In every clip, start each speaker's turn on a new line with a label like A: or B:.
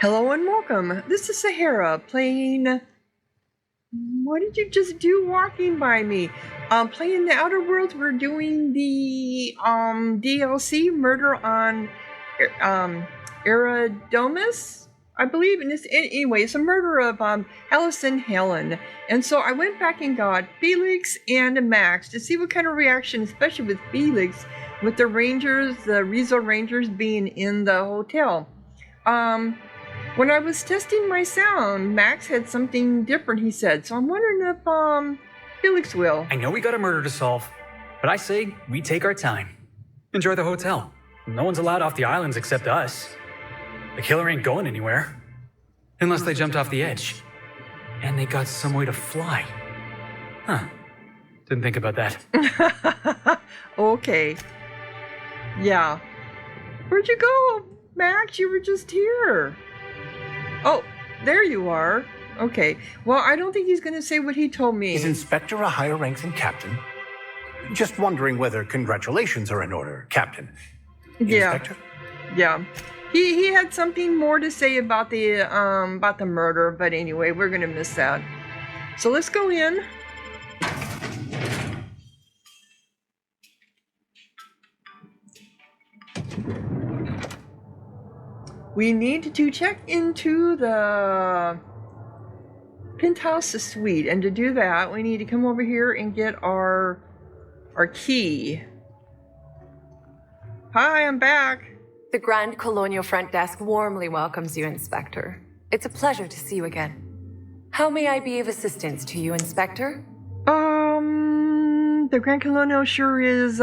A: Hello and welcome. This is Sahara playing. What did you just do walking by me? Playing the Outer Worlds. We're doing the DLC Murder on Eridomus, I believe. And anyway, it's a murder of Allison Helen. And so I went back and got Felix and Max to see what kind of reaction, especially with Felix, with the Rangers, the Rizzo Rangers being in the hotel. When I was testing my sound, Max had something different, he said. So I'm wondering if Felix will.
B: I know we got a murder to solve, but I say we take our time. Enjoy the hotel. No one's allowed off the islands except us. The killer ain't going anywhere. Unless they jumped off the edge. And they got some way to fly. Huh. Didn't think about that.
A: Okay. Yeah. Where'd you go, Max? You were just here. Oh, there you are. Okay. Well, I don't think he's going to say what he told me.
C: Is Inspector a higher rank than Captain? Just wondering whether congratulations are in order, Captain.
A: Yeah.
C: Inspector?
A: Yeah. He had something more to say about the murder, but anyway, we're going to miss that. So let's go in. We need to check into the penthouse suite, and to do that, we need to come over here and get our key. Hi, I'm back.
D: The Grand Colonial Front Desk warmly welcomes you, Inspector. It's a pleasure to see you again. How may I be of assistance to you, Inspector?
A: The Grand Colonial sure is,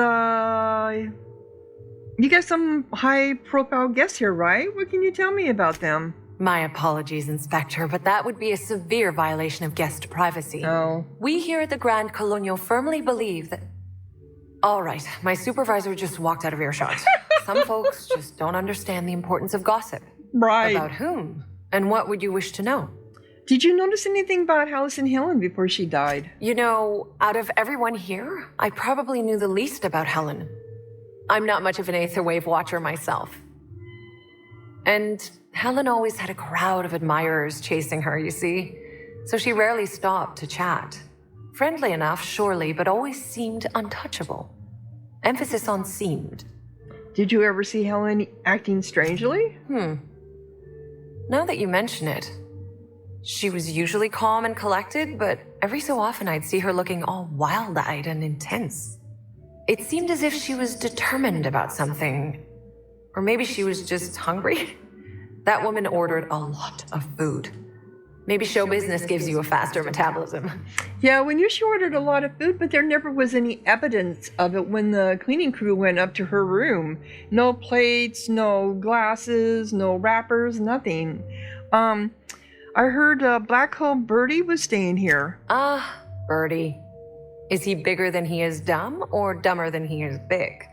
A: you got some high-profile guests here, right? What can you tell me about them?
D: My apologies, Inspector, but that would be a severe violation of guest privacy.
A: Oh.
D: We here at the Grand Colonial firmly believe that... All right, my supervisor just walked out of earshot. Some folks just don't understand the importance of gossip.
A: Right.
D: About whom? And what would you wish to know?
A: Did you notice anything about Allison Helen before she died?
D: You know, out of everyone here, I probably knew the least about Helen. I'm not much of an Aether Wave watcher myself. And Helen always had a crowd of admirers chasing her, you see. So she rarely stopped to chat. Friendly enough, surely, but always seemed untouchable. Emphasis on seemed.
A: Did you ever see Helen acting strangely?
D: Now that you mention it, she was usually calm and collected, but every so often I'd see her looking all wild-eyed and intense. It seemed as if she was determined about something. Or maybe she was just hungry. That woman ordered a lot of food. Maybe show business gives you a faster metabolism.
A: Yeah, we knew she ordered a lot of food, but there never was any evidence of it when the cleaning crew went up to her room. No plates, no glasses, no wrappers, nothing. I heard Black Hole Birdie was staying here.
D: Ah, Birdie. Is he bigger than he is dumb, or dumber than he is big?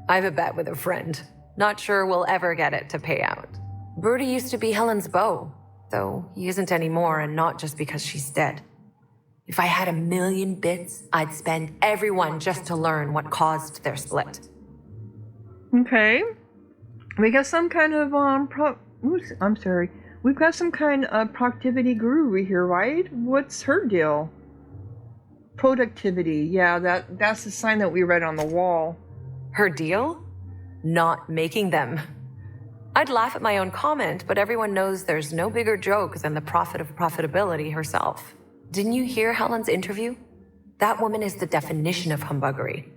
D: I have a bet with a friend. Not sure we'll ever get it to pay out. Birdie used to be Helen's beau, though he isn't anymore, and not just because she's dead. If I had 1,000,000 bits, I'd spend every one just to learn what caused their split.
A: Okay. We got some kind of, We've got some kind of productivity guru here, right? What's her deal? Productivity, yeah, that's the sign that we read on the wall.
D: Her deal? Not making them. I'd laugh at my own comment, but everyone knows there's no bigger joke than the prophet of profitability herself. Didn't you hear Helen's interview? That woman is the definition of humbuggery.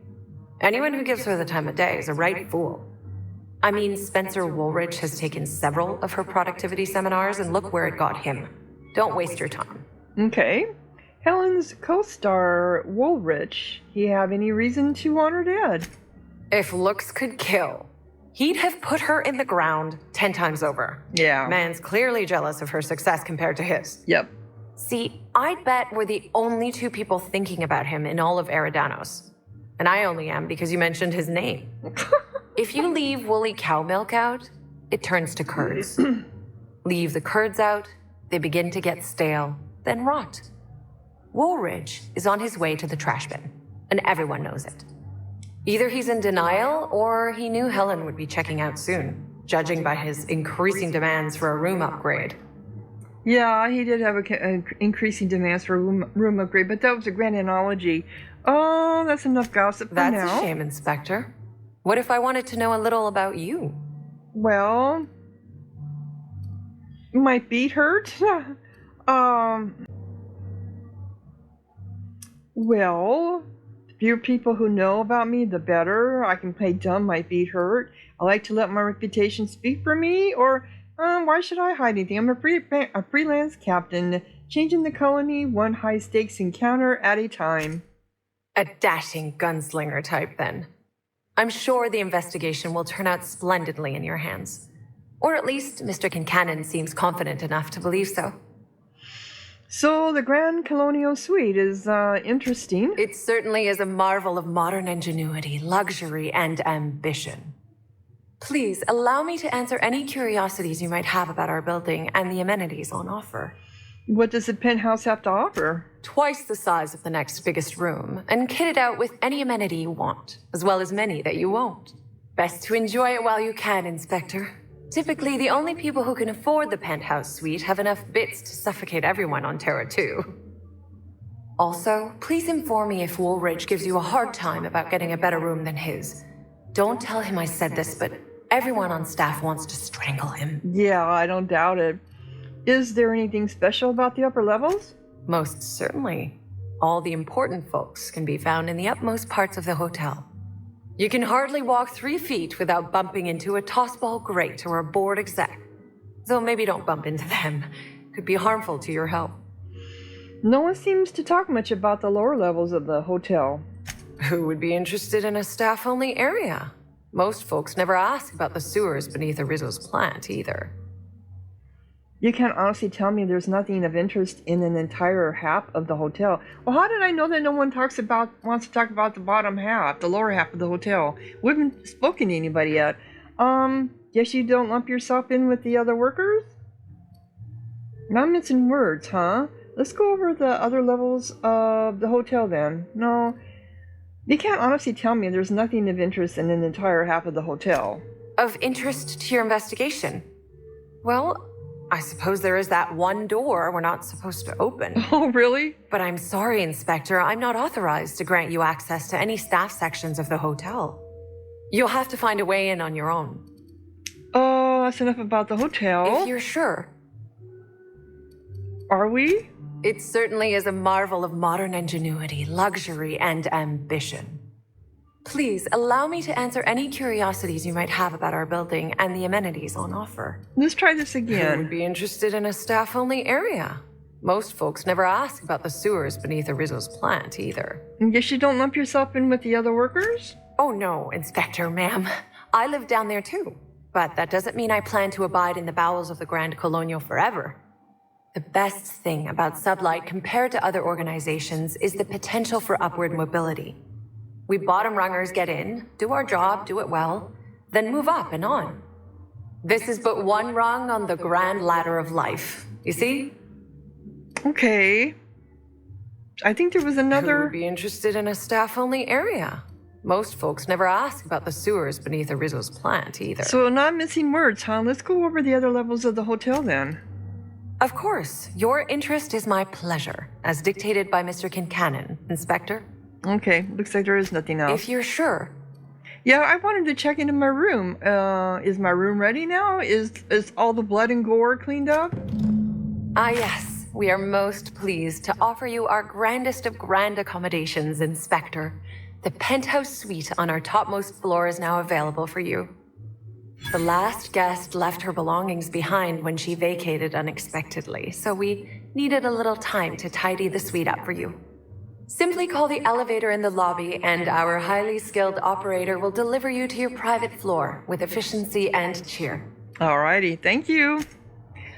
D: Anyone who gives her the time of day is a right fool. I mean, Spencer Woolrich has taken several of her productivity seminars, and look where it got him. Don't waste your time.
A: Okay. Helen's co-star, Woolrich, he have any reason to want her dead?
D: If looks could kill, he'd have put her in the ground 10 times over.
A: Yeah.
D: Man's clearly jealous of her success compared to his.
A: Yep.
D: See, I'd bet we're the only two people thinking about him in all of Eridanos. And I only am because you mentioned his name. If you leave woolly cow milk out, it turns to curds. Leave the curds out, they begin to get stale, then rot. Woolridge is on his way to the trash bin, and everyone knows it. Either he's in denial, or he knew Helen would be checking out soon. judging by his increasing demands for a room upgrade.
A: Yeah, he did have increasing demands for a room upgrade, but that was a grand analogy. Oh, that's enough gossip for now.
D: That's a shame, Inspector. What if I wanted to know a little about you?
A: Well, my feet hurt. Well, the fewer people who know about me, the better. I can play dumb, my feet hurt. I like to let my reputation speak for me, or why should I hide anything? I'm a freelance captain, changing the colony one high-stakes encounter at a time.
D: A dashing gunslinger type, then. I'm sure the investigation will turn out splendidly in your hands. Or at least Mr. Kincannon seems confident enough to believe so.
A: So the Grand Colonial Suite is interesting.
D: It certainly is a marvel of modern ingenuity, luxury, and ambition. Please allow me to answer any curiosities you might have about our building and the amenities on offer.
A: What does the penthouse have to offer?
D: Twice the size of the next biggest room, and kitted out with any amenity you want, as well as many that you won't. Best to enjoy it while you can, Inspector. Typically, the only people who can afford the penthouse suite have enough bits to suffocate everyone on Terra 2. Also, please inform me if Woolridge gives you a hard time about getting a better room than his. Don't tell him I said this, but everyone on staff wants to strangle him.
A: Yeah, I don't doubt it. Is there anything special about the upper levels?
D: Most certainly. All the important folks can be found in the utmost parts of the hotel. You can hardly walk 3 feet without bumping into a tossball grate or a bored exec. So maybe don't bump into them. Could be harmful to your health.
A: No one seems to talk much about the lower levels of the hotel.
D: Who would be interested in a staff-only area? Most folks never ask about the sewers beneath Rizzo's plant, either.
A: You can't honestly tell me there's nothing of interest in an entire half of the hotel. Well, how did I know that no one wants to talk about the bottom half, the lower half of the hotel? We haven't spoken to anybody yet. Guess you don't lump yourself in with the other workers? Not mincing words, huh? Let's go over the other levels of the hotel then. No, you can't honestly tell me there's nothing of interest in an entire half of the hotel.
D: Of interest to your investigation? Well, I suppose there is that one door we're not supposed to open.
A: Oh, really?
D: But I'm sorry, Inspector, I'm not authorized to grant you access to any staff sections of the hotel. You'll have to find a way in on your own.
A: Oh, that's enough about the hotel.
D: If you're sure.
A: Are we?
D: It certainly is a marvel of modern ingenuity, luxury, and ambition. Please allow me to answer any curiosities you might have about our building and the amenities on offer.
A: Let's try this
D: Who
A: again.
D: would be interested in a staff-only area? Most folks never ask about the sewers beneath Rizzo's plant, either.
A: And guess you don't lump yourself in with the other workers?
D: Oh no, Inspector, ma'am. I live down there too. But that doesn't mean I plan to abide in the bowels of the Grand Colonial forever. The best thing about Sublight compared to other organizations is the potential for upward mobility. We bottom rungers get in, do our job, do it well, then move up and on. This is but one rung on the grand ladder of life, you see?
A: Okay. I think there was
D: Who
A: another...
D: would be interested in a staff-only area? Most folks never ask about the sewers beneath Rizzo's plant, either.
A: So not missing words, huh? Let's go over the other levels of the hotel then.
D: Of course, your interest is my pleasure, as dictated by Mr. Kincannon, Inspector.
A: Okay, looks like there is nothing else.
D: If you're sure.
A: Yeah, I wanted to check into my room. Is my room ready now? Is all the blood and gore cleaned up?
D: Ah, yes. We are most pleased to offer you our grandest of grand accommodations, Inspector. The penthouse suite on our topmost floor is now available for you. The last guest left her belongings behind when she vacated unexpectedly, so we needed a little time to tidy the suite up for you. Simply call the elevator in the lobby, and our highly skilled operator will deliver you to your private floor with efficiency and cheer.
A: Alrighty, thank you.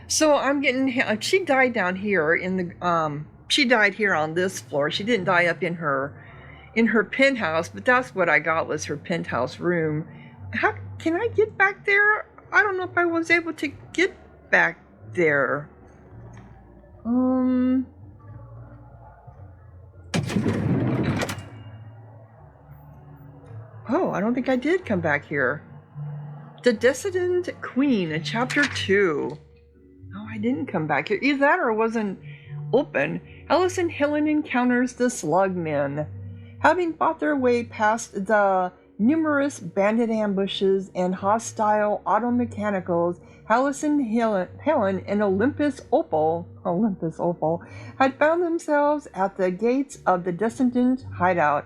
A: So I'm getting... she died down here in the... she died here on this floor. She didn't die up in her penthouse, but that's what I got was her penthouse room. How can I get back there? I don't know if I was able to get back there. Oh, I don't think I did come back here. The Dissident Queen, Chapter 2. Oh, I didn't come back here. Either that or it wasn't open. Allison Helen encounters the Slugmen. Having fought their way past the numerous bandit ambushes and hostile automechanicals, Allison Helen and Olympus Opal had found themselves at the gates of the Dissident hideout.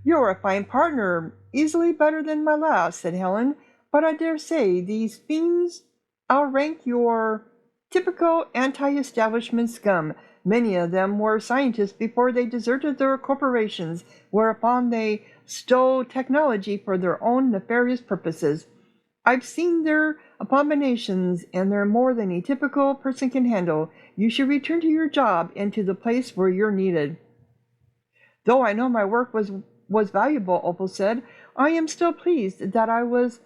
A: "You're a fine partner, easily better than my last," said Helen, "but I dare say these fiends outrank your typical anti-establishment scum. Many of them were scientists before they deserted their corporations, whereupon they stole technology for their own nefarious purposes. I've seen their abominations, and they're more than a typical person can handle. You should return to your job and to the place where you're needed." "Though I know my work was valuable," Opal said, "I am still pleased that I was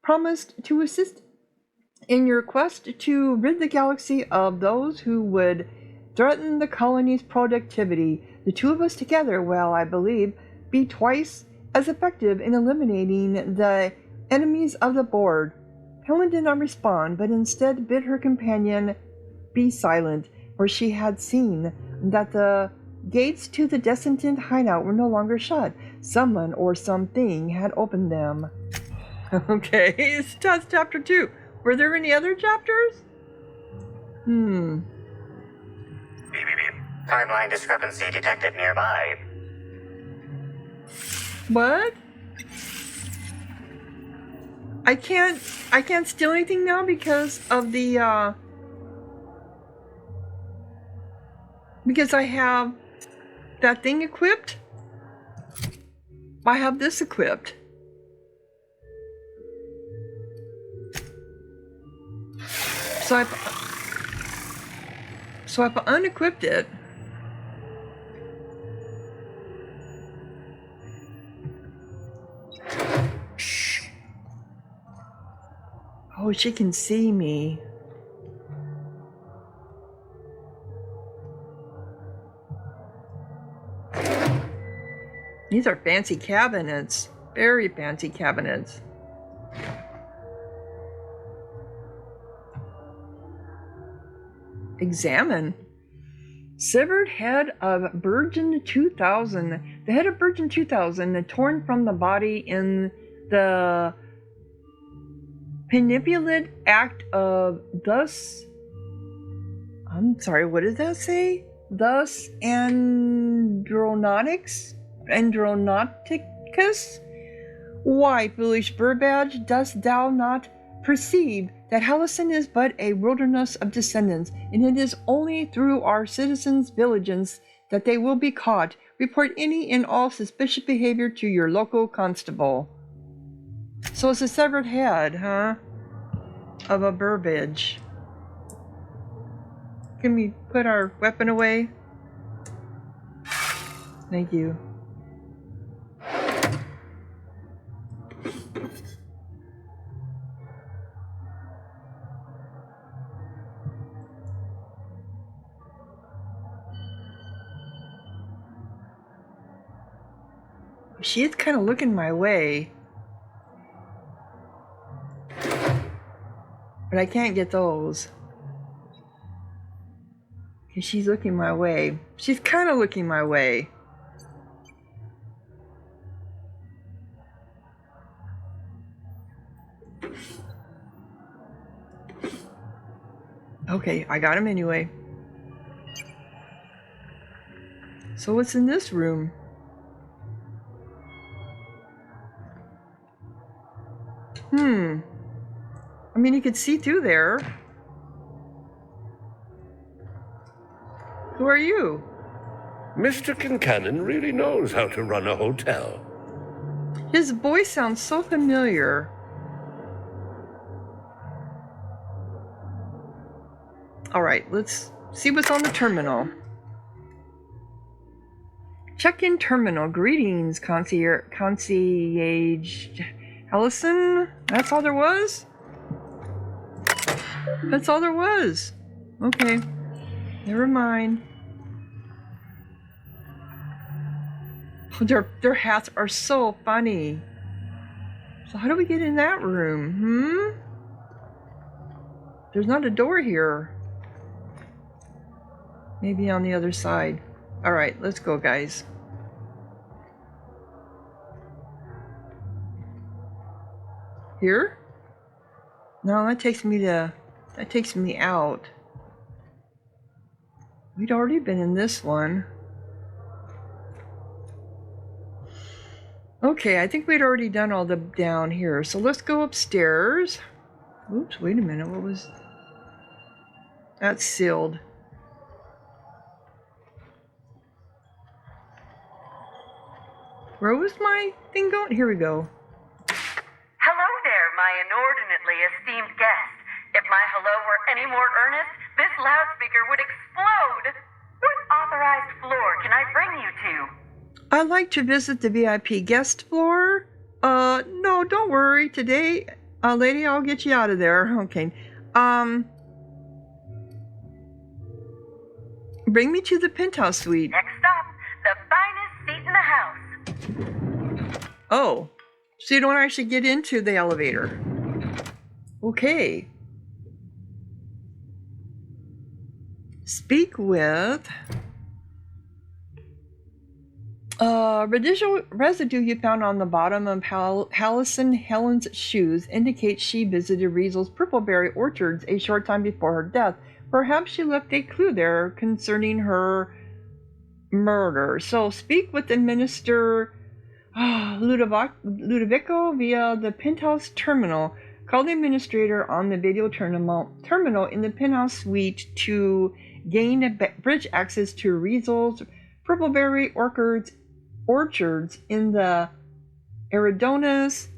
A: promised to assist in your quest to rid the galaxy of those who would threaten the colony's productivity. The two of us together will, I believe, be twice as effective in eliminating the enemies of the board." Helen did not respond, but instead bid her companion be silent, for she had seen that the gates to the Dissident hideout were no longer shut. Someone or something had opened them. Okay, that's chapter 2. Were there any other chapters?
E: Beep, beep, beep. Timeline discrepancy detected nearby.
A: What? I can't steal anything now because of the because I have that thing equipped. I have this equipped. So I've unequipped it. Shh. Oh, she can see me. These are fancy cabinets. Very fancy cabinets. Examine. Severed head of Virgin 2000. The head of Virgin 2000 torn from the body in the penipulate act of thus. I'm sorry, what does that say? Thus Andronauticus? Why, foolish Burbage, dost thou not perceive that Hallison is but a wilderness of descendants, and it is only through our citizens' vigilance that they will be caught. Report any and all suspicious behavior to your local constable. So it's a severed head, huh? Of a Burbage. Can we put our weapon away? Thank you. She is kind of looking my way. But I can't get those. Because she's looking my way. She's kind of looking my way. Okay, I got him anyway. So what's in this room? I mean, you could see through there. Who are you?
F: Mr. Kincannon really knows how to run a hotel.
A: His voice sounds so familiar. Alright, let's see what's on the terminal. Check-in terminal. Greetings, concierge Allison? That's all there was? That's all there was. Okay. Never mind. Their hats are so funny. So how do we get in that room? There's not a door here. Maybe on the other side. Alright, let's go, guys. Here? No, that takes me out. We'd already been in this one. Okay, I think we'd already done all the down here. So let's go upstairs. Oops, wait a minute. What was... That's sealed. Where was my thing going? Here we go.
G: Hello there, my inordinately esteemed guest. If my hello were any more earnest, this loudspeaker would explode. What authorized floor can I bring you to?
A: I'd like to visit the VIP guest floor. No, don't worry. Today, lady, I'll get you out of there. Okay. Bring me to the penthouse suite.
G: Next stop, the finest seat in the house.
A: Oh, so you don't actually get into the elevator. Okay. Speak with... residue you found on the bottom of Allison Helen's shoes indicates she visited Riesel's Purpleberry Orchards a short time before her death. Perhaps she left a clue there concerning her murder. So speak with the Minister Ludovico via the penthouse terminal. Call the administrator on the video terminal in the penthouse suite to gain bridge access to Riesel's Purpleberry orchards in the Aridonis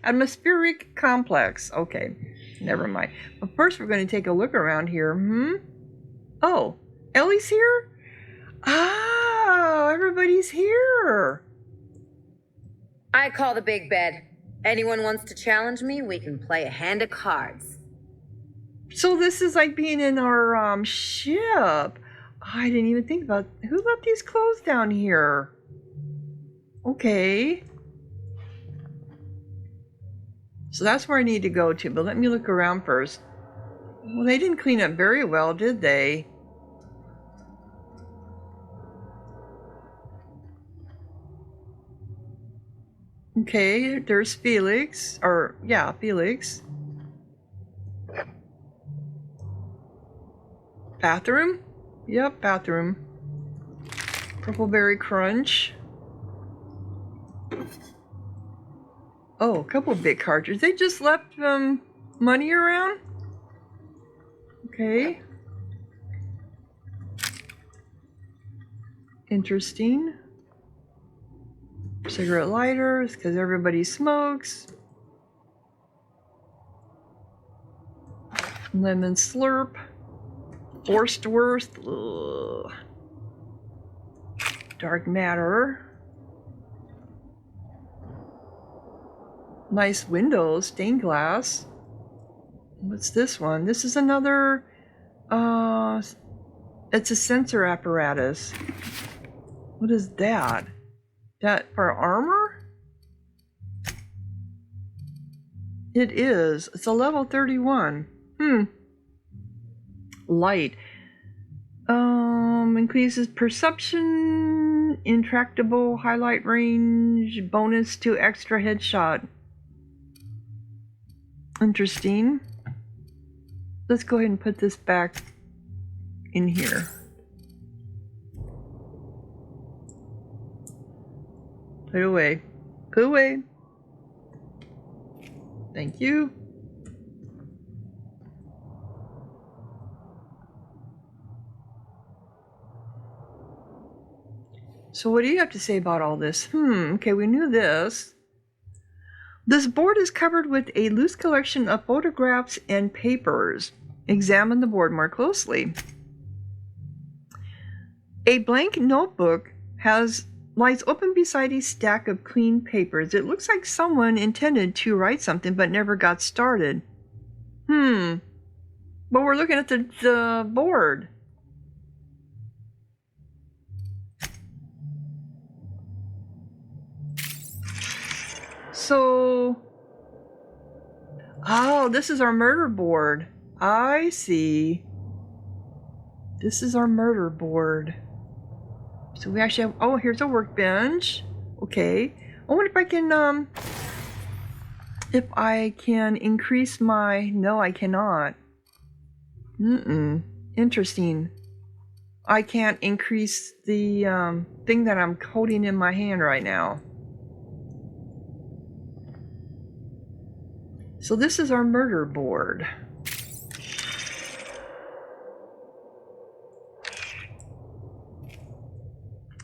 A: atmospheric complex. Okay, never mind. But first we're going to take a look around here. Oh, Ellie's here? Oh, everybody's here.
H: I call the big bed. Anyone wants to challenge me, we can play a hand of cards.
A: So this is like being in our ship. I didn't even think about who left these clothes down here. Okay. So that's where I need to go to, but let me look around first. Well, they didn't clean up very well, did they? Okay, there's Felix, or yeah, Felix. Bathroom? Yep, bathroom. Purpleberry Crunch. Oh, a couple of big cartridges. They just left money around? Okay. Interesting. Cigarette lighters, because everybody smokes. Lemon Slurp. Forced Worth. Ugh. Dark Matter. Nice windows, stained glass. What's this one? This is another, it's a sensor apparatus. What is that? That for armor? It is. It's a level 31. Light. Increases perception, intractable highlight range, bonus to extra headshot. Interesting. Let's go ahead and put this back in here. Put it away. Put it away. Thank you. So what do you have to say about all this? Okay, we knew this. This board is covered with a loose collection of photographs and papers. Examine the board more closely. A blank notebook lies open beside a stack of clean papers. It looks like someone intended to write something but never got started. But we're looking at the board. So, oh, this is our murder board. I see. This is our murder board. So we actually have, oh, here's a workbench. Okay. I wonder if I can increase my, no, I cannot. Interesting. I can't increase the thing that I'm holding in my hand right now. So this is our murder board.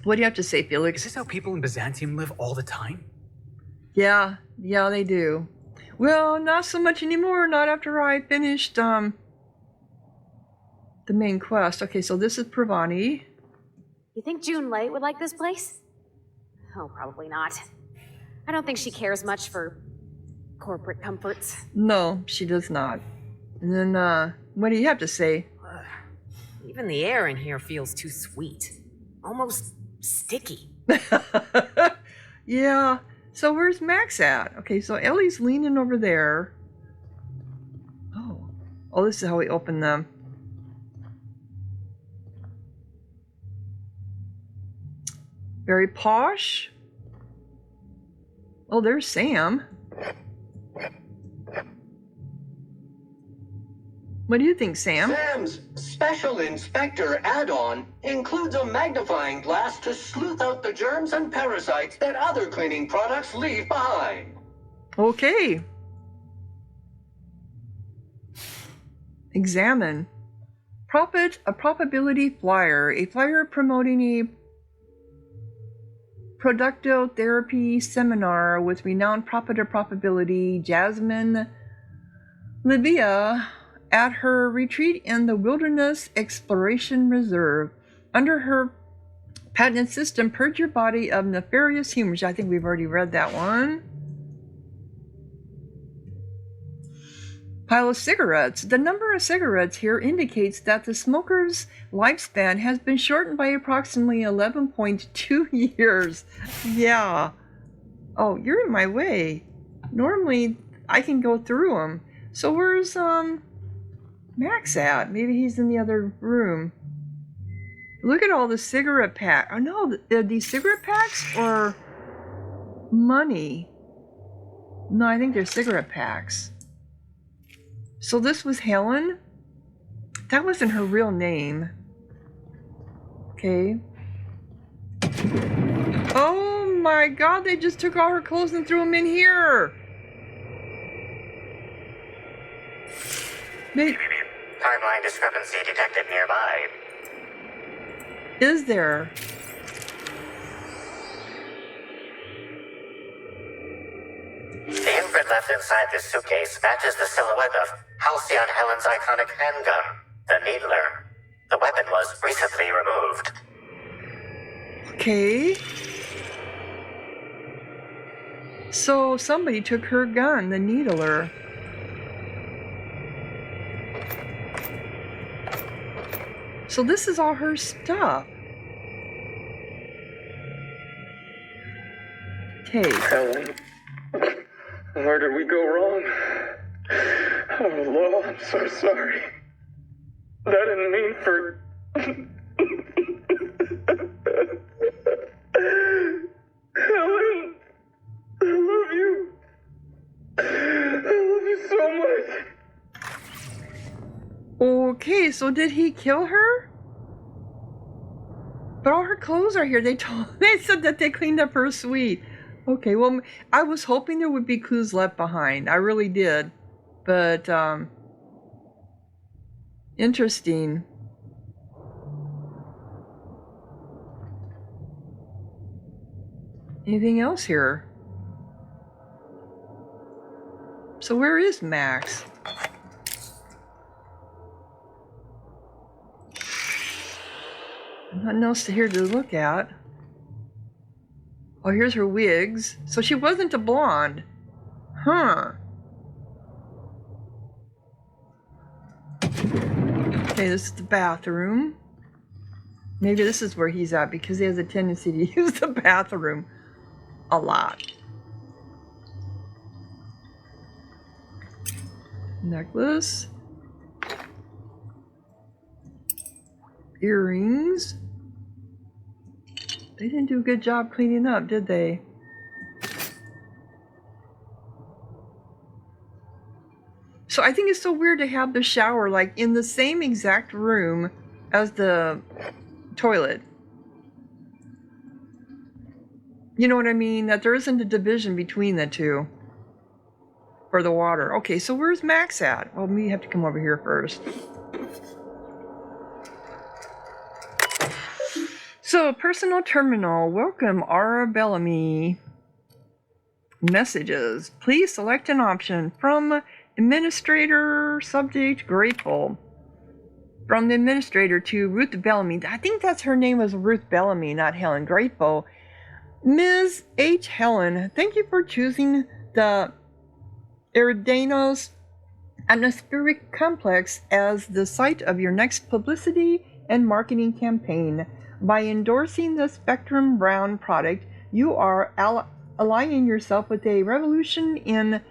A: What do you have to say, Felix?
B: Is this how people in Byzantium live all the time?
A: Yeah, they do. Well, not so much anymore, not after I finished the main quest. Okay, so this is Pravani.
I: You think June Light would like this place? Oh, probably not. I don't think she cares much for corporate comforts.
A: No, she does not. And then, what do you have to say?
J: Even the air in here feels too sweet. Almost sticky.
A: Yeah. So where's Max at? Okay, so Ellie's leaning over there. Oh, this is how we open them. Very posh. Oh, there's Sam. What do you think, Sam?
K: Sam's Special Inspector add-on includes a magnifying glass to sleuth out the germs and parasites that other cleaning products leave behind.
A: Okay. Examine. A probability flyer. A flyer promoting a productotherapy seminar with renowned probability Jasmine Livia at her retreat in the Wilderness Exploration Reserve. Under her patented system, purge your body of nefarious humors. I think we've already read that one. Pile of cigarettes. The number of cigarettes here indicates that the smoker's lifespan has been shortened by approximately 11.2 years. Yeah. Oh, you're in my way. Normally, I can go through them. So where's, Max at? Maybe he's in the other room. Look at all the cigarette packs. Oh no, are these cigarette packs or money? No, I think they're cigarette packs. So this was Helen? That wasn't her real name. Okay. Oh my god, they just took all her clothes and threw them in here.
E: Timeline discrepancy detected nearby.
A: Is there?
E: The imprint left inside this suitcase matches the silhouette of Halcyon Helen's iconic handgun, the Needler. The weapon was recently removed.
A: Okay. So somebody took her gun, the Needler. So this is all her stuff. Okay.
L: Helen, where did we go wrong? Oh, Lo, I'm so sorry. I didn't mean for... Helen, I love you. I love you so much.
A: Okay, so did he kill her? But all her clothes are here. They said that they cleaned up her suite. Okay, well, I was hoping there would be clues left behind. I really did. But, interesting. Anything else here? So where is Max? Nothing else here to look at. Oh, here's her wigs. So she wasn't a blonde. Huh. Okay, this is the bathroom. Maybe this is where he's at because he has a tendency to use the bathroom a lot. Necklace. Earrings. They didn't do a good job cleaning up, did they? So I think it's so weird to have the shower like in the same exact room as the toilet. You know what I mean? That there isn't a division between the two for the water. Okay, so where's Max at? Well, we have to come over here first. So, personal terminal. Welcome, R. Bellamy. Messages. Please select an option from administrator, subject, grateful. From the administrator to Ruth Bellamy. I think that's her name was Ruth Bellamy, not Helen. Grateful. Ms. H. Helen, thank you for choosing the Eridanos Atmospheric Complex as the site of your next publicity and marketing campaign. By endorsing the Spectrum Brown product, you are aligning yourself with a revolution in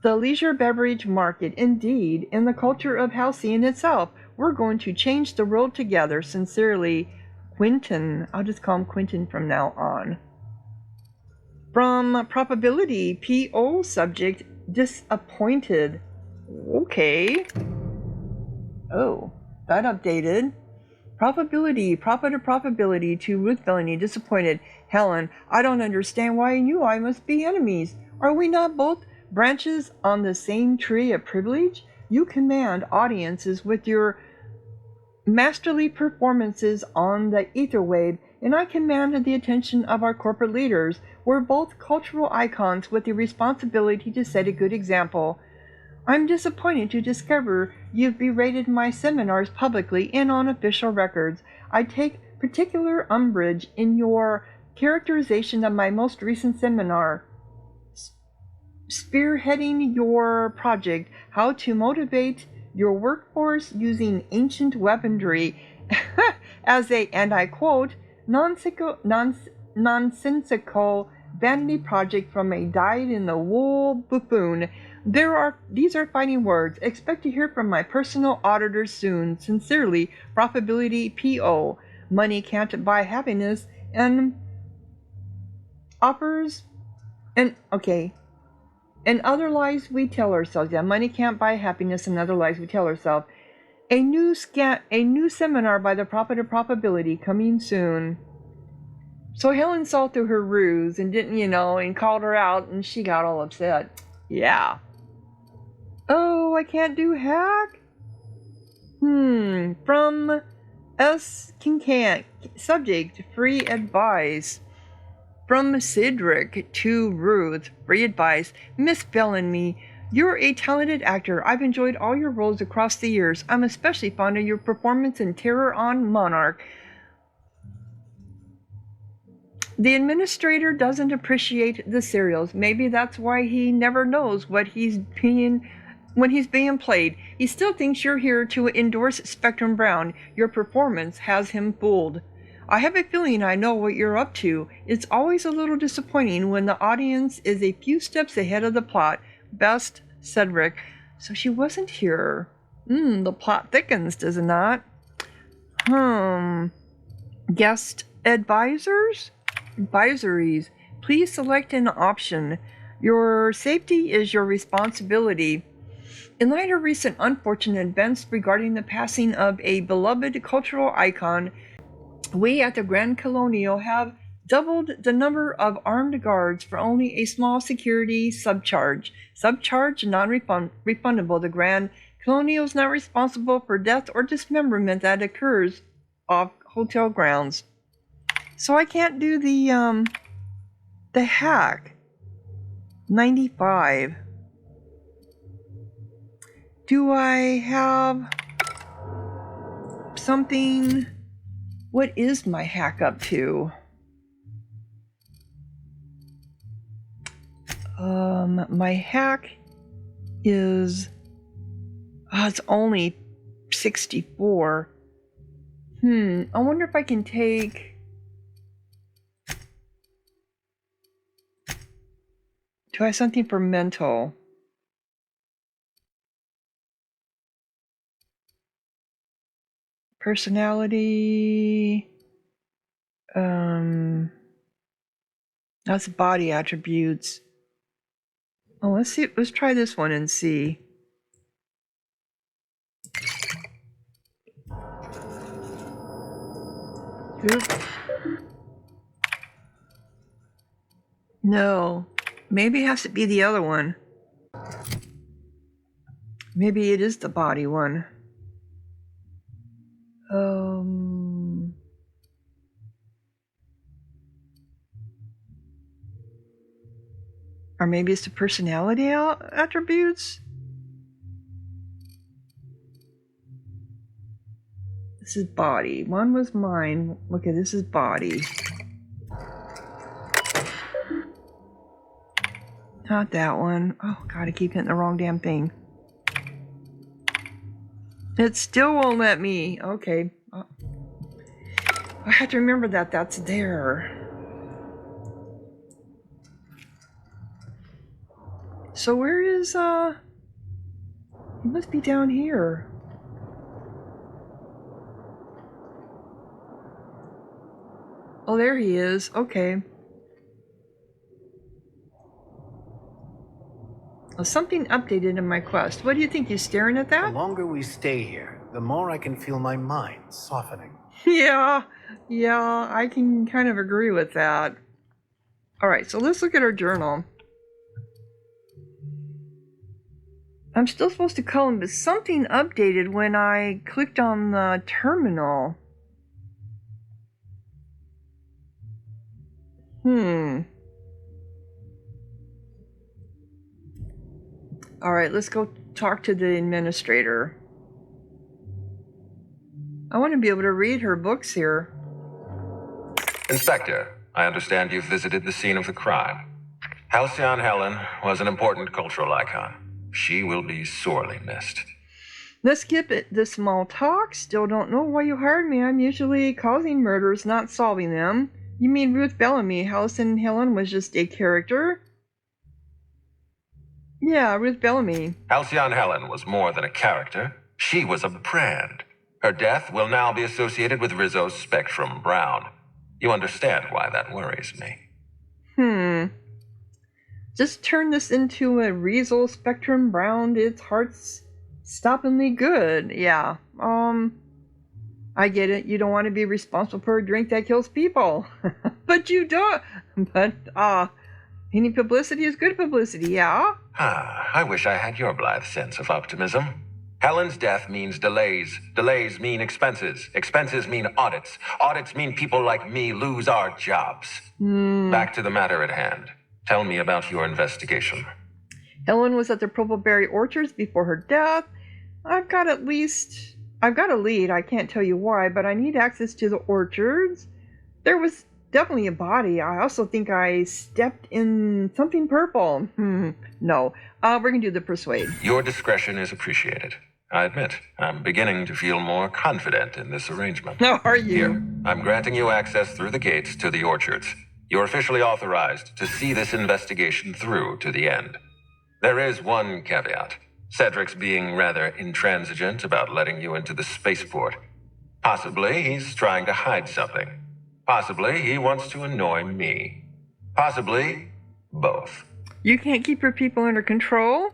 A: the leisure beverage market. Indeed, in the culture of Halcyon itself. We're going to change the world together. Sincerely, Quentin. I'll just call him Quentin from now on. From probability, PO subject, disappointed. Okay. Oh, that updated. Probability to Ruth Bellamy, disappointed. Helen, I don't understand why you and I must be enemies. Are we not both branches on the same tree of privilege? You command audiences with your masterly performances on the ether wave, and I commanded the attention of our corporate leaders. We're both cultural icons with the responsibility to set a good example. I'm disappointed to discover you've berated my seminars publicly and on official records. I take particular umbrage in your characterization of my most recent seminar, spearheading your project, How to Motivate Your Workforce Using Ancient Weaponry, as a, and I quote, nonsensical vanity project from a dyed-in-the-wool buffoon. These are fighting words. Expect to hear from my personal auditor soon. Sincerely, Profitability PO. Money can't buy happiness and offers and okay. And other lies we tell ourselves. Yeah, money can't buy happiness and other lies we tell ourselves. A new seminar by the Prophet of Probability coming soon. So Helen saw through her ruse and didn't, and called her out, and she got all upset. Yeah. Oh, I can't do hack? From S. Kincan. Subject, free advice. From Cedric to Ruth, free advice. Miss Bellamy, you're a talented actor. I've enjoyed all your roles across the years. I'm especially fond of your performance in Terror on Monarch. The administrator doesn't appreciate the serials. Maybe that's why he never knows what when he's being played. He still thinks you're here to endorse Spectrum Brown. Your performance has him fooled. I have a feeling I know what you're up to. It's always a little disappointing when the audience is a few steps ahead of the plot. Best, Cedric. So she wasn't here. The plot thickens, does it not? Guest advisors? Advisories. Please select an option. Your safety is your responsibility. In light of recent unfortunate events regarding the passing of a beloved cultural icon, we at the Grand Colonial have doubled the number of armed guards for only a small security subcharge. Subcharge non-refundable. The Grand Colonial is not responsible for death or dismemberment that occurs off hotel grounds. So I can't do the hack. 95. Do I have something? What is my hack up to? My hack is it's only 64. I wonder if I can take. Do I have something for mental? Personality. That's body attributes. Oh, let's see. Let's try this one and see. Oop. No. Maybe it has to be the other one. Maybe it is the body one. Or maybe it's the personality attributes? This is body. One was mine. Okay, this is body. Not that one. Oh god, I keep hitting the wrong damn thing. It still won't let me. Okay. I have to remember that that's there. So where is, it must be down here. Oh, there he is. Okay. Oh, something updated in my quest. What do you think? You staring at that?
C: The longer we stay here, the more I can feel my mind softening.
A: Yeah, I can kind of agree with that. Alright, so let's look at our journal. I'm still supposed to call him, but something updated when I clicked on the terminal. Alright, let's go talk to the administrator. I want to be able to read her books here.
M: Inspector, I understand you've visited the scene of the crime. Halcyon Helen was an important cultural icon. She will be sorely missed.
A: Let's skip it. The small talk. Still don't know why you hired me. I'm usually causing murders, not solving them. You mean Ruth Bellamy? Halcyon Helen was just a character? Yeah, Ruth Bellamy.
M: Halcyon Helen was more than a character. She was a brand. Her death will now be associated with Rizzo's Spectrum Brown. You understand why that worries me.
A: Just turn this into a Rizzo Spectrum Brown. It's heart-stoppingly good. Yeah. I get it. You don't want to be responsible for a drink that kills people. But you don't. But, any publicity is good publicity, yeah?
M: I wish I had your blithe sense of optimism. Helen's death means delays. Delays mean expenses. Expenses mean audits. Audits mean people like me lose our jobs. Back to the matter at hand. Tell me about your investigation.
A: Helen was at the Purpleberry Orchards before her death. I've got a lead. I can't tell you why, but I need access to the orchards. There was definitely a body. I also think I stepped in something purple. No. We're gonna do the persuade.
M: Your discretion is appreciated. I admit, I'm beginning to feel more confident in this arrangement.
A: How are you?
M: Here, I'm granting you access through the gates to the orchards. You're officially authorized to see this investigation through to the end. There is one caveat. Cedric's being rather intransigent about letting you into the spaceport. Possibly he's trying to hide something. Possibly he wants to annoy me. Possibly both.
A: You can't keep your people under control?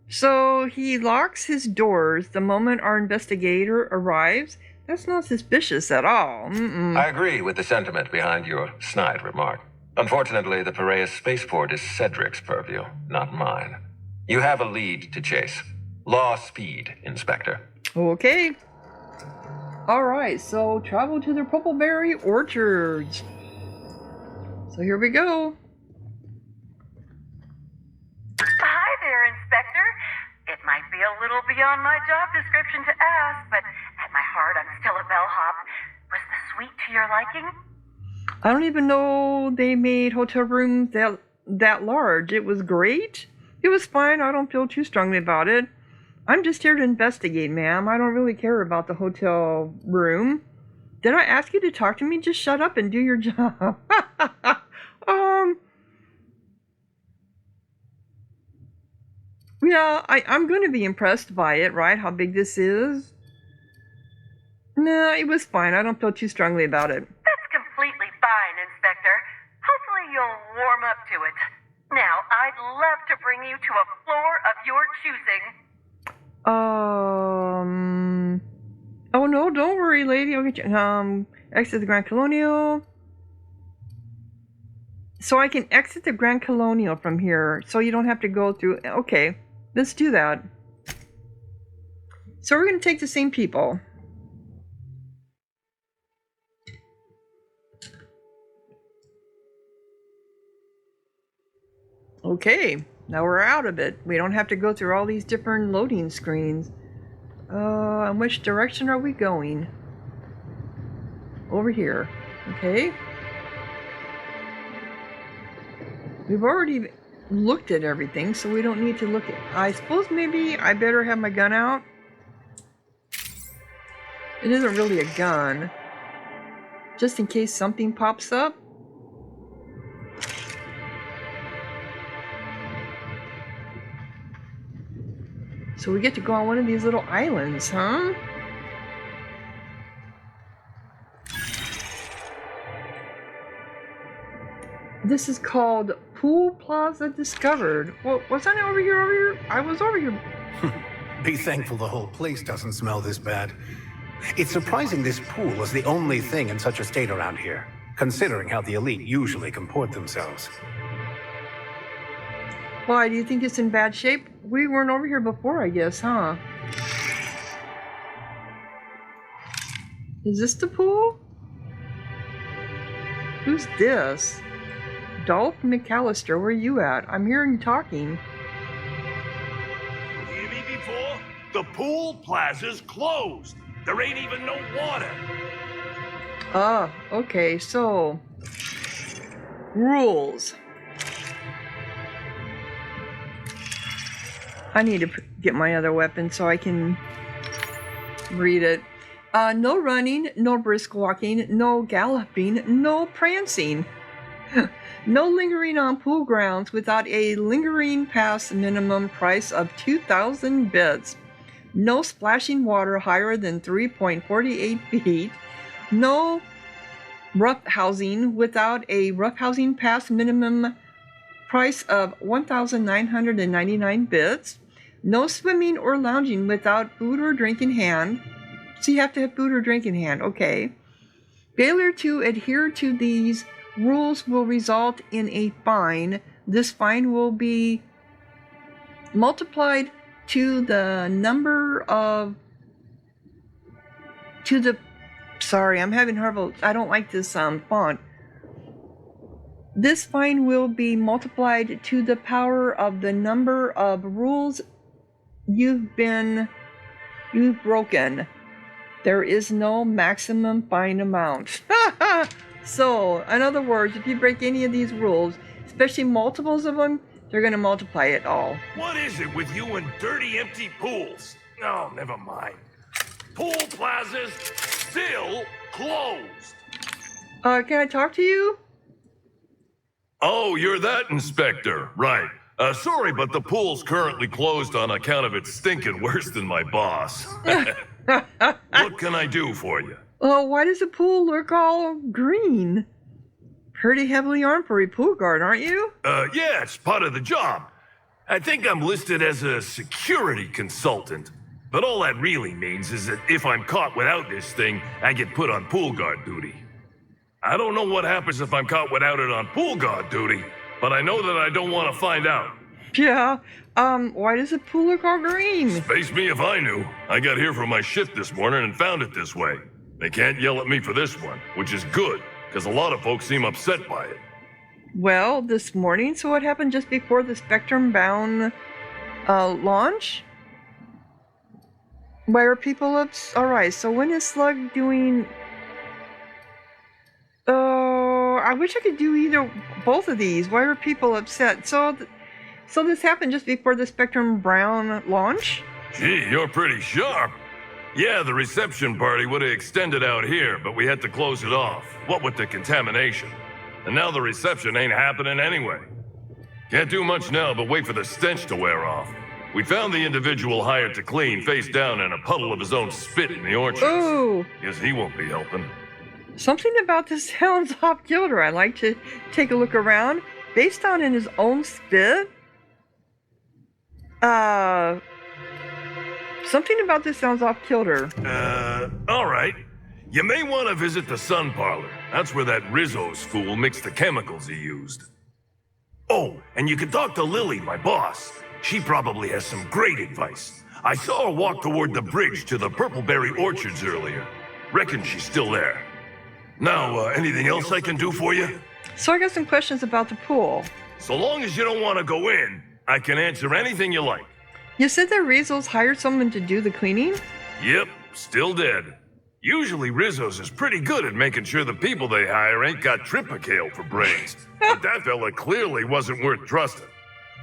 A: So he locks his doors the moment our investigator arrives? That's not suspicious at all.
M: I agree with the sentiment behind your snide remark. Unfortunately, the Piraeus spaceport is Cedric's purview, not mine. You have a lead to chase. Law speed, Inspector.
A: Okay. Alright, so travel to the Purpleberry Orchards. So here we go.
G: Hi there, Inspector. It might be a little beyond my job description to ask, but at my heart, I'm still a bellhop. Was the suite to your liking?
A: I don't even know they made hotel rooms that large. It was great. It was fine. I don't feel too strongly about it. I'm just here to investigate, ma'am. I don't really care about the hotel room. Did I ask you to talk to me? Just shut up and do your job. Yeah, I'm going to be impressed by it, right? How big this is. Nah, it was fine. I don't feel too strongly about it.
G: That's completely fine, Inspector. Hopefully you'll warm up to it. Now, I'd love to bring you to a floor of your choosing.
A: Oh no, don't worry, lady. I'll get you. Exit the Grand Colonial. So I can exit the Grand Colonial from here, so you don't have to go through. Okay, let's do that. So we're going to take the same people. Okay, now we're out of it. We don't have to go through all these different loading screens. In which direction are we going? Over here. Okay. We've already looked at everything, so we don't need to look at... I suppose maybe I better have my gun out. It isn't really a gun. Just in case something pops up. So we get to go on one of these little islands, huh? This is called Pool Plaza Discovered. Well, was I over here? I was over here.
C: Be thankful the whole place doesn't smell this bad. It's surprising this pool is the only thing in such a state around here, considering how the elite usually comport themselves.
A: Why, do you think it's in bad shape? We weren't over here before, I guess, huh? Is this the pool? Who's this? Dolph McAllister, where are you at? I'm hearing you talking.
N: You hear me before? The pool plaza's closed. There ain't even no water.
A: Ah, okay, so... rules. I need to get my other weapon so I can read it. No running, no brisk walking, no galloping, no prancing. No lingering on pool grounds without a lingering past minimum price of 2,000 bits. No splashing water higher than 3.48 feet. No roughhousing without a roughhousing pass minimum price of 1,999 bits. No swimming or lounging without food or drink in hand. So you have to have food or drink in hand, okay. Failure to adhere to these rules will result in a fine. This fine will be multiplied to the number of... Sorry, I'm having horrible... I don't like this font. This fine will be multiplied to the power of the number of rules you've broken. There is no maximum fine amount. So, in other words, if you break any of these rules, especially multiples of them, they're going to multiply it all.
N: What is it with you and dirty, empty pools? Oh, never mind. Pool plaza's still closed.
A: Can I talk to you?
N: Oh, you're that inspector. Right. Sorry, but the pool's currently closed on account of it stinking worse than my boss. What can I do for you?
A: Oh, why does the pool look all green? Pretty heavily armed for a pool guard, aren't you?
N: Yeah, it's part of the job. I think I'm listed as a security consultant. But all that really means is that if I'm caught without this thing, I get put on pool guard duty. I don't know what happens if I'm caught without it on pool guard duty, but I know that I don't want to find out.
A: Yeah, why does the pool look all green?
N: Space me if I knew. I got here from my shift this morning and found it this way. They can't yell at me for this one, which is good, because a lot of folks seem upset by it.
A: Well, this morning, so what happened just before the Spectrum-bound launch? Why are people upset? Alright, so when is Slug doing... I wish I could do both of these. Why are people upset? So this happened just before the Spectrum Brown launch?
N: Gee, you're pretty sharp. Yeah, the reception party would have extended out here, but we had to close it off. What with the contamination. And now the reception ain't happening anyway. Can't do much now but wait for the stench to wear off. We found the individual hired to clean face down in a puddle of his own spit in the orchard.
A: Ooh.
N: Guess he won't be helping.
A: Something about this sounds off-kilter. I'd like to take a look around. Based on in his own spit? Something about this sounds off-kilter.
N: Alright. You may want to visit the sun parlor. That's where that Rizzo's fool mixed the chemicals he used. Oh, and you can talk to Lily, my boss. She probably has some great advice. I saw her walk toward the bridge to the Purpleberry Orchards earlier. Reckon she's still there. Now, anything else I can do for you?
A: So I got some questions about the pool.
N: So long as you don't want to go in, I can answer anything you like.
A: You said that Rizzo's hired someone to do the cleaning?
N: Yep, still dead. Usually Rizzo's is pretty good at making sure the people they hire ain't got tripicale for brains. But that fella clearly wasn't worth trusting.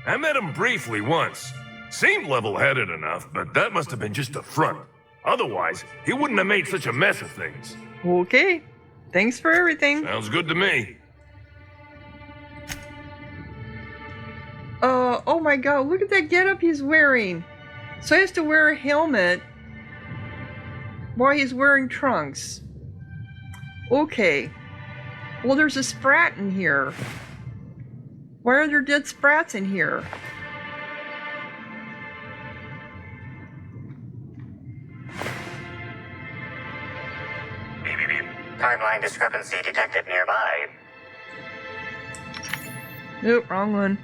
N: I met him briefly once. Seemed level-headed enough, but that must have been just a front. Otherwise, he wouldn't have made such a mess of things.
A: Okay. Thanks for everything.
N: Sounds good to me.
A: Oh my god, look at that getup he's wearing. So he has to wear a helmet while he's wearing trunks. Okay. Well, there's a sprat in here. Why are there dead sprats in here?
E: Timeline discrepancy detected nearby.
A: Nope, wrong one.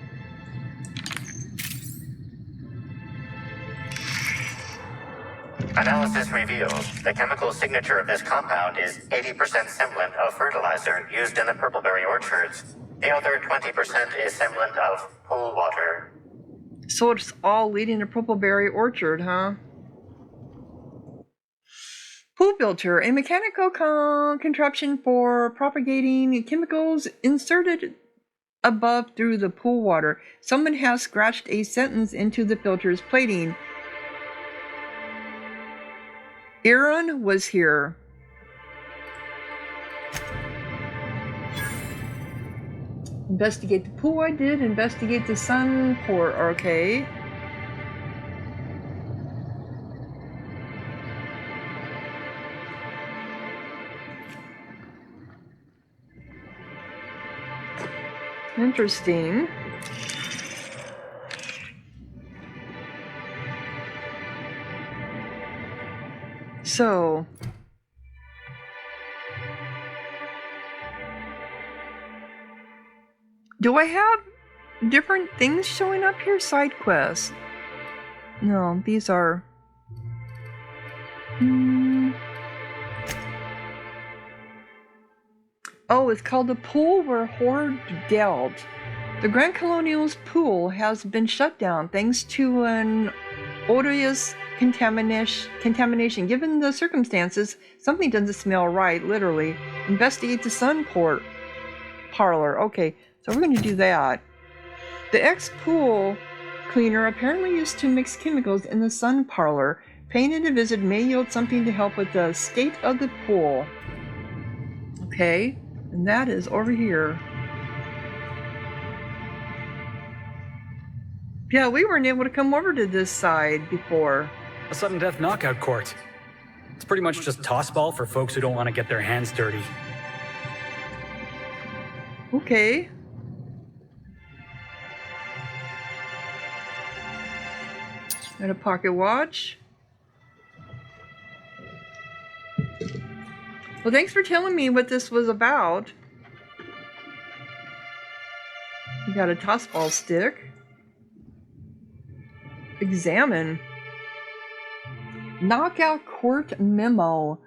E: Analysis reveals the chemical signature of this compound is 80% semblant of fertilizer used in the Purpleberry Orchards. The other 20% is semblant of pool water.
A: So it's all leading to Purpleberry Orchard, huh? Pool filter, a mechanical contraption for propagating chemicals inserted above through the pool water. Someone has scratched a sentence into the filter's plating. Aaron was here. Investigate the pool, I did. Investigate the sun port, okay. Interesting. So, do I have different things showing up here? Side quests. No, these are... Oh, it's called the Pool Where Horde Dealt. The Grand Colonial's pool has been shut down thanks to an odorous contamination. Given the circumstances, something doesn't smell right, literally. Investigate the sun parlor. Okay, so we're going to do that. The ex-pool cleaner apparently used to mix chemicals in the sun parlor. Paying it a visit may yield something to help with the state of the pool. Okay, and that is over here. Yeah, we weren't able to come over to this side before.
B: A sudden death knockout court. It's pretty much just tossball for folks who don't want to get their hands dirty.
A: Okay. And a pocket watch. Well, thanks for telling me what this was about. You got a tossball stick. Examine. Knockout court memo.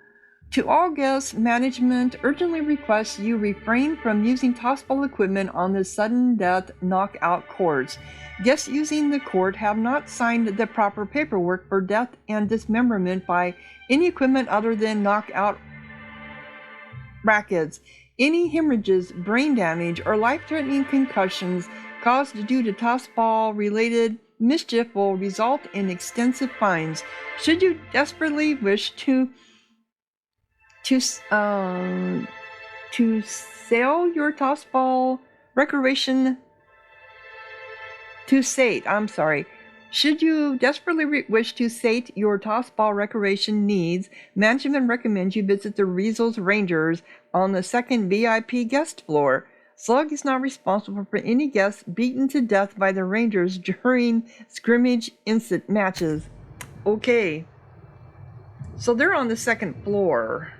A: To all guests, management urgently requests you refrain from using tossball equipment on the sudden death knockout courts. Guests using the court have not signed the proper paperwork for death and dismemberment by any equipment other than knockout rackets. Any hemorrhages, brain damage, or life-threatening concussions caused due to tossball-related mischief will result in extensive fines. Should you desperately wish to sell your tossball recreation to sate, Should you desperately wish to sate your tossball recreation needs, management recommends you visit the Riesel's Rangers on the second VIP guest floor. Slug is not responsible for any guests beaten to death by the Rangers during scrimmage instant matches. Okay. So they're on the second floor.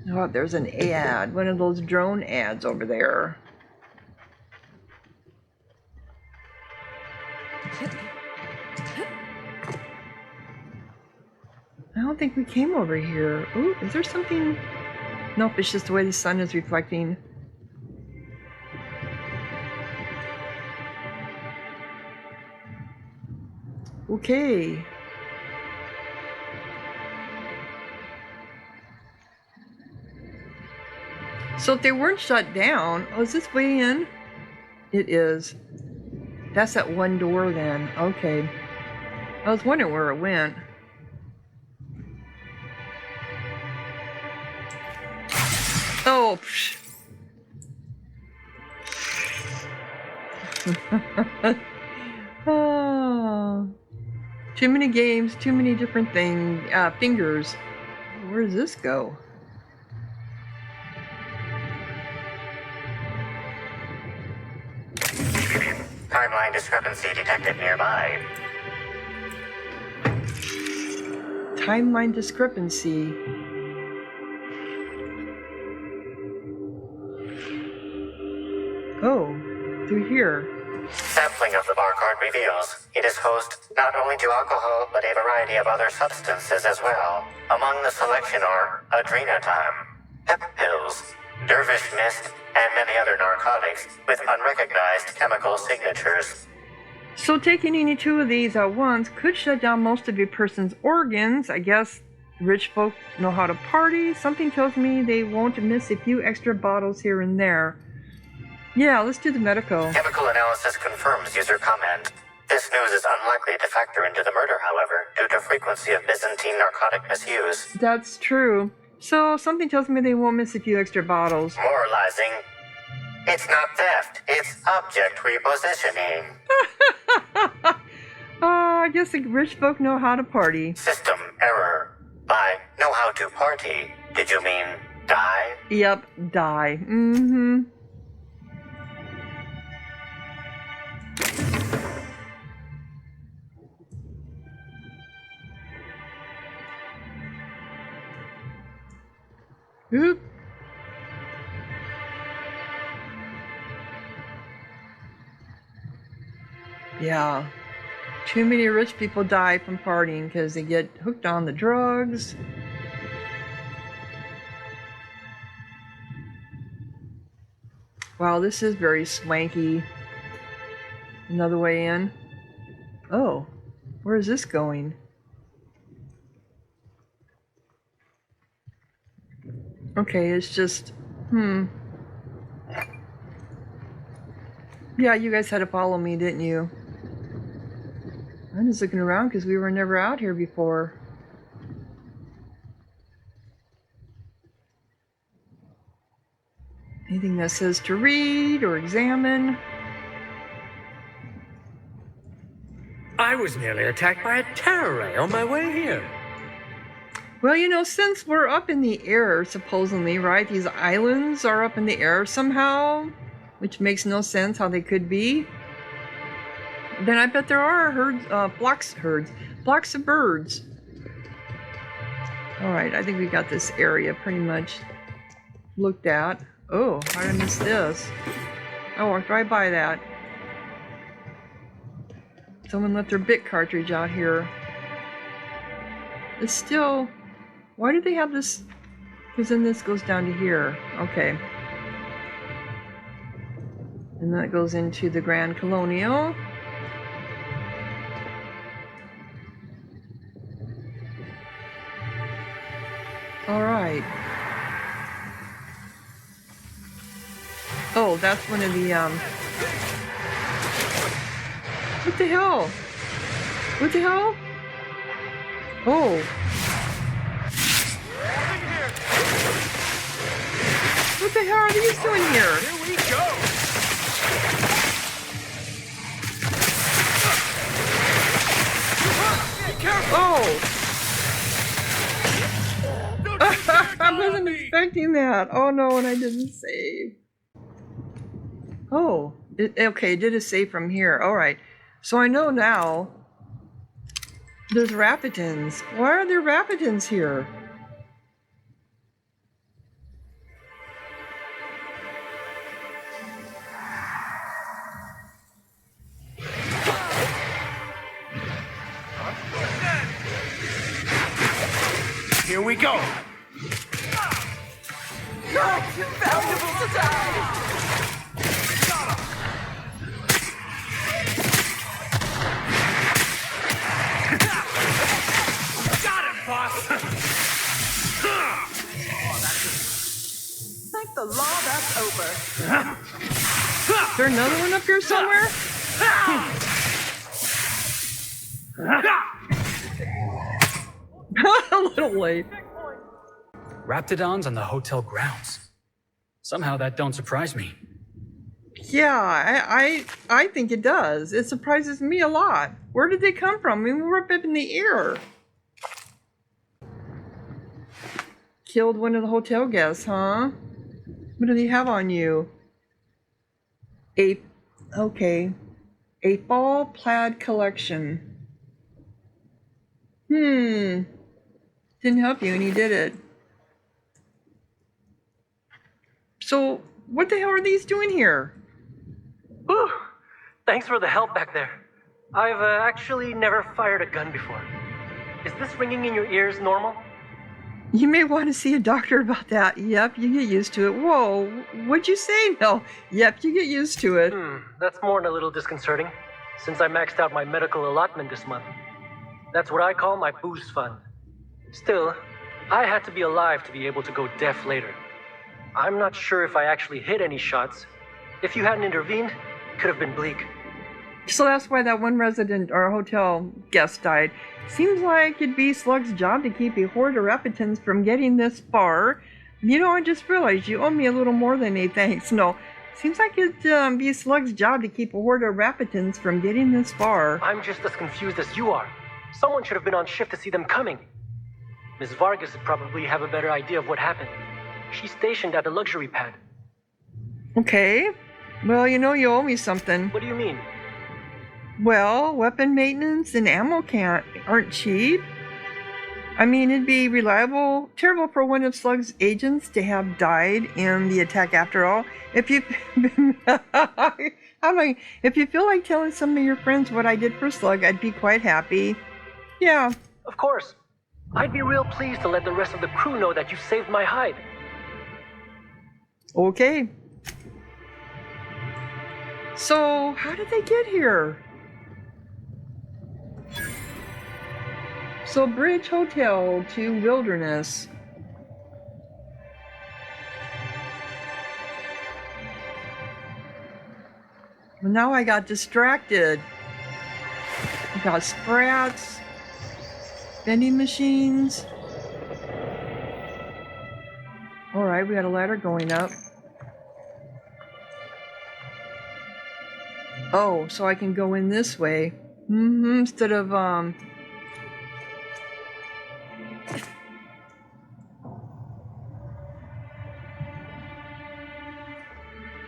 A: Oh, there's an ad. One of those drone ads over there. I don't think we came over here. Ooh, is there something? Nope, it's just the way the sun is reflecting. Okay. So if they weren't shut down, oh, is this way in? It is. That's that one door then. Okay. I was wondering where it went. Oh. Oh. Too many games, too many different fingers. Where does this go?
E: Timeline discrepancy detected nearby.
A: Timeline discrepancy. Oh, through here.
E: Sampling of the barcode reveals it is host not only to alcohol, but a variety of other substances as well. Among the selection are adrenatime, pep pills, dervish mist, and many other narcotics with unrecognized chemical signatures.
A: So taking any two of these at once could shut down most of a person's organs. I guess rich folk know how to party. Something tells me they won't miss a few extra bottles here and there. Yeah, let's do the medico.
E: Chemical analysis confirms user comment. This news is unlikely to factor into the murder, however, due to frequency of Byzantine narcotic misuse.
A: That's true. So something tells me they won't miss a few extra bottles.
E: Moralizing. It's not theft, it's object repositioning.
A: I guess the rich folk know how to party.
E: System error. By know how to party, did you mean die?
A: Yep, die. Mm-hmm. Oop. Yeah. Too many rich people die from partying because they get hooked on the drugs. Wow, this is very swanky. Another way in. Oh, where is this going? Okay, it's just, Yeah, you guys had to follow me, didn't you? I'm just looking around because we were never out here before. Anything that says to read or examine?
O: I was nearly attacked by a terror ray on my way here.
A: Well, you know, since we're up in the air, supposedly, right? These islands are up in the air somehow, which makes no sense how they could be. Then I bet there are flocks of birds. All right, I think we got this area pretty much looked at. Oh, how did I miss this? I walked right by that. Someone left their bit cartridge out here. It's still... Why do they have this? Because then this goes down to here. Okay. And that goes into the Grand Colonial. All right. Oh, that's one of the, What the hell? What the hell? Oh. What the hell are these doing here?
O: Here we go.
A: expecting that. Oh no, and I didn't save. Oh, okay, did a save from here. All right. So I know now there's Rapidons. Why are there Rapidons here?
C: Here we go.
P: Not too valuable to die!
O: Got him, boss!
P: Thank the law that's over.
A: Is there another one up here somewhere? A little late.
B: Rapidons on the hotel grounds. Somehow that don't surprise me.
A: Yeah, I think it does. It surprises me a lot. Where did they come from? I mean, we were up in the air. Killed one of the hotel guests, huh? What do they have on you? Okay. 8-ball plaid collection. Didn't help you and he did it. So, what the hell are these doing here?
Q: Whew. Thanks for the help back there. I've actually never fired a gun before. Is this ringing in your ears normal?
A: You may want to see a doctor about that. Yep, you get used to it. Whoa, what'd you say? No, yep, you get used to it.
Q: That's more than a little disconcerting, since I maxed out my medical allotment this month. That's what I call my booze fund. Still, I had to be alive to be able to go deaf later. I'm not sure if I actually hit any shots. If you hadn't intervened, it could have been bleak.
A: So that's why that one resident or hotel guest died. Seems like it'd be Slug's job to keep a horde of Rapidons from getting this far. You know, I just realized you owe me a little more than a thanks. No, seems like it'd be Slug's job to keep a horde of Rapidons from getting this far.
Q: I'm just as confused as you are. Someone should have been on shift to see them coming. Ms. Vargas would probably have a better idea of what happened. She's stationed at the luxury pad.
A: Okay. Well, you know you owe me something.
Q: What do you mean?
A: Well, weapon maintenance and ammo aren't cheap. I mean, it'd be terrible for one of Slug's agents to have died in the attack after all. If you if you feel like telling some of your friends what I did for Slug, I'd be quite happy. Yeah.
Q: Of course. I'd be real pleased to let the rest of the crew know that you saved my hide.
A: Okay. So, how did they get here? So, Bridge Hotel to Wilderness. Well, now I got distracted. I got sprats, vending machines. All right, we got a ladder going up. Oh, so I can go in this way. Instead of,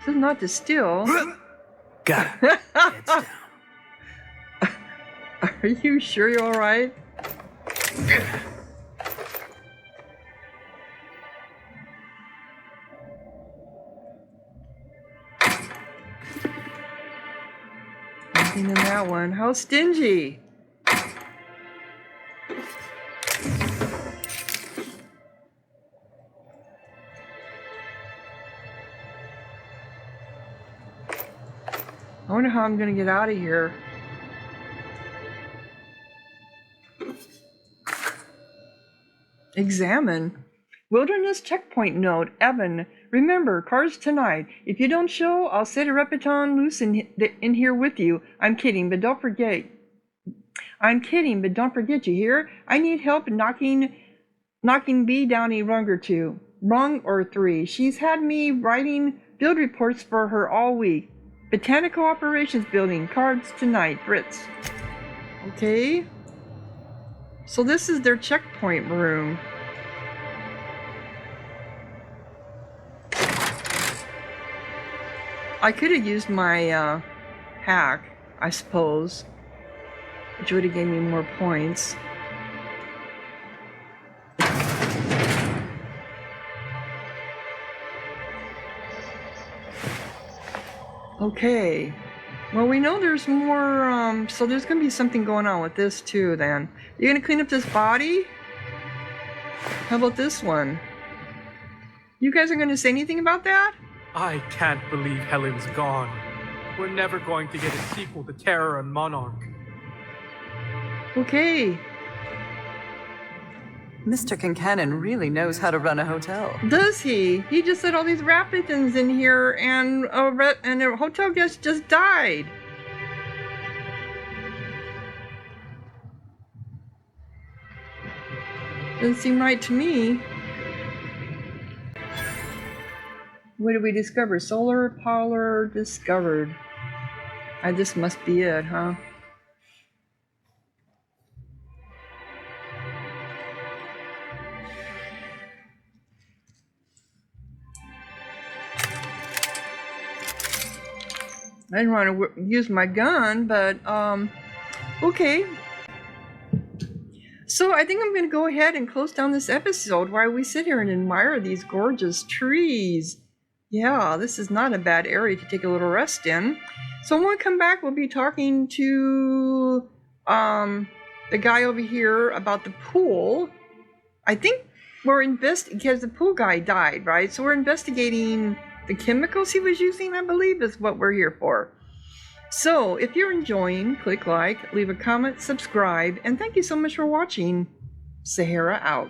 A: This is not to steal.
B: Got it. Heads down.
A: Are you sure you're alright? Nothing in that one. How stingy. I wonder how I'm gonna get out of here. Examine. Wilderness checkpoint note. Evan, remember, cars tonight. If you don't show, I'll set a Rapidon loose in here with you. I'm kidding, but don't forget. You hear? I need help knocking B down a rung or three. She's had me writing field reports for her all week. Botanical Operations Building. Cards tonight. Brits. Okay. So this is their checkpoint room. I could have used my hack, I suppose, which would have gave me more points. Okay. Well, we know there's more, so there's gonna be something going on with this too, then. You're gonna clean up this body? How about this one? You guys are gonna say anything about that?
R: I can't believe Helen's gone. We're never going to get a sequel to Terror and Monarch.
A: Okay.
S: Mr. Kincannon really knows how to run a hotel.
A: Does he? He just let all these Rapidons in here, and a hotel guest just died. Doesn't seem right to me. What did we discover? Solar power discovered. This must be it, huh? I didn't want to use my gun, but okay. So I think I'm going to go ahead and close down this episode while we sit here and admire these gorgeous trees. Yeah, this is not a bad area to take a little rest in. So when we come back, we'll be talking to the guy over here about the pool. I think we're because the pool guy died, right? So we're investigating the chemicals he was using, I believe, is what we're here for. So if you're enjoying, click like, leave a comment, subscribe, and thank you so much for watching. Sahara out.